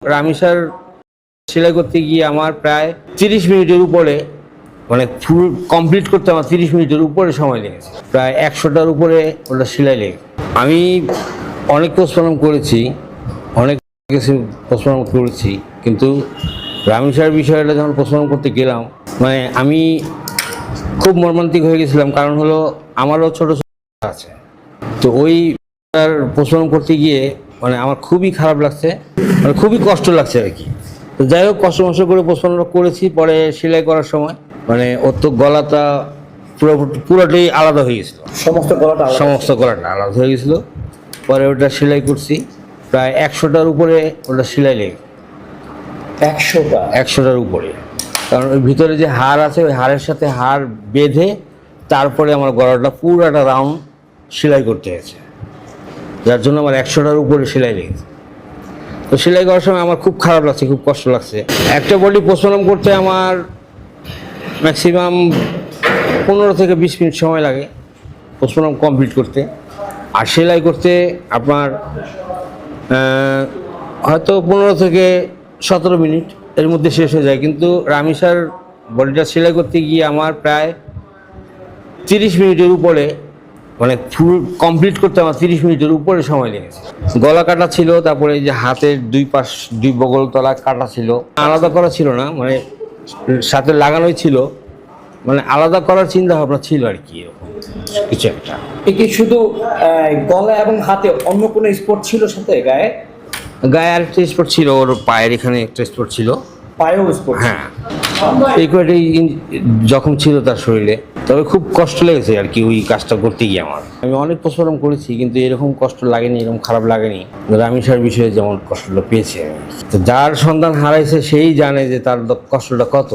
রামিসার সেলাই করতে গিয়ে আমার প্রায় 30 মিনিটের উপরে, মানে ফুল কমপ্লিট করতে আমার 30 মিনিটের উপরে সময় লেগেছে। প্রায় 100টার উপরে ওটা সেলাই লেগে। আমি অনেক পোস্টমর্টম করেছি, অনেক কিছু পোস্টমর্টম করেছি, কিন্তু রামিসার বিষয়টা যখন পোস্টমর্টম করতে গেলাম, মানে আমি খুব মর্মান্তিক হয়ে গেছিলাম। কারণ হলো আমারও ছোটো ছোটো আছে, তো ওই পোস্টমর্টম করতে গিয়ে মানে আমার খুবই খারাপ লাগছে, মানে খুবই কষ্ট লাগছে আর কি। তো যাই হোক, কষ্ট মষ্ট করে পোস্টমর্টম করেছি। পরে সেলাই করার সময় মানে ওর তো গলাটা পুরোটাই আলাদা হয়ে গেছিলো, সমস্ত গলাটা আলাদা হয়ে গেছিলো। পরে ওটা সেলাই করছি, প্রায় 100টার উপরে ওটা সেলাই লেগে। 100টার উপরে, কারণ ওই ভিতরে যে হাড় আছে ওই হাড়ের সাথে হাড় বেঁধে তারপরে আমার গলাটা পুরোটা রাউন্ড সেলাই করতে হয়েছে, যার জন্য আমার 100টার উপরে সেলাই লেগেছে। তো সেলাই করার সময় আমার খুব খারাপ লাগছে, খুব কষ্ট লাগছে। একটা বডি পোস্টমর্টম করতে আমার ম্যাক্সিমাম 15 থেকে 20 মিনিট সময় লাগে পোস্টমর্টম কমপ্লিট করতে, আর সেলাই করতে আপনার হয়তো 15 থেকে 17 মিনিট এর মধ্যে শেষ হয়ে যায়। কিন্তু রামিসার বডিটা সেলাই করতে গিয়ে আমার প্রায় 30 মিনিটের উপরে, মানে ফুল কমপ্লিট করতে আমার 30 মিনিটের উপরে সময় লেগেছে। গলা কাটা ছিল, তারপরে এই যে হাতের দুই বগল তলা কাটা ছিল, আলাদা করা ছিল না, মানে সাথে লাগানোই ছিল, মানে আলাদা করার চিন্তা ভাবনা ছিল আর কি, এরকম কিছু একটা। কি শুধু গলা এবং হাতে অন্য কোনো স্পট ছিল সাথে? গায়ে আরেকটা স্পট ছিল, ওর পায়ের এখানে একটা স্পট ছিল, পায়েও স্পট? হ্যাঁ, এই কয়টাই জখম ছিল তার শরীরে। তবে খুব কষ্ট লেগেছে আর কি ওই কাজটা করতে গিয়ে আমার। আমি অনেক পোস্টমর্টম করেছি, কিন্তু এরকম কষ্ট লাগেনি, এরকম খারাপ লাগেনি রামিসার বিষয়ে যেমন কষ্টটা পেয়েছি আমি। তো যার সন্তান হারাইছে সেই জানে যে তার কষ্টটা কত।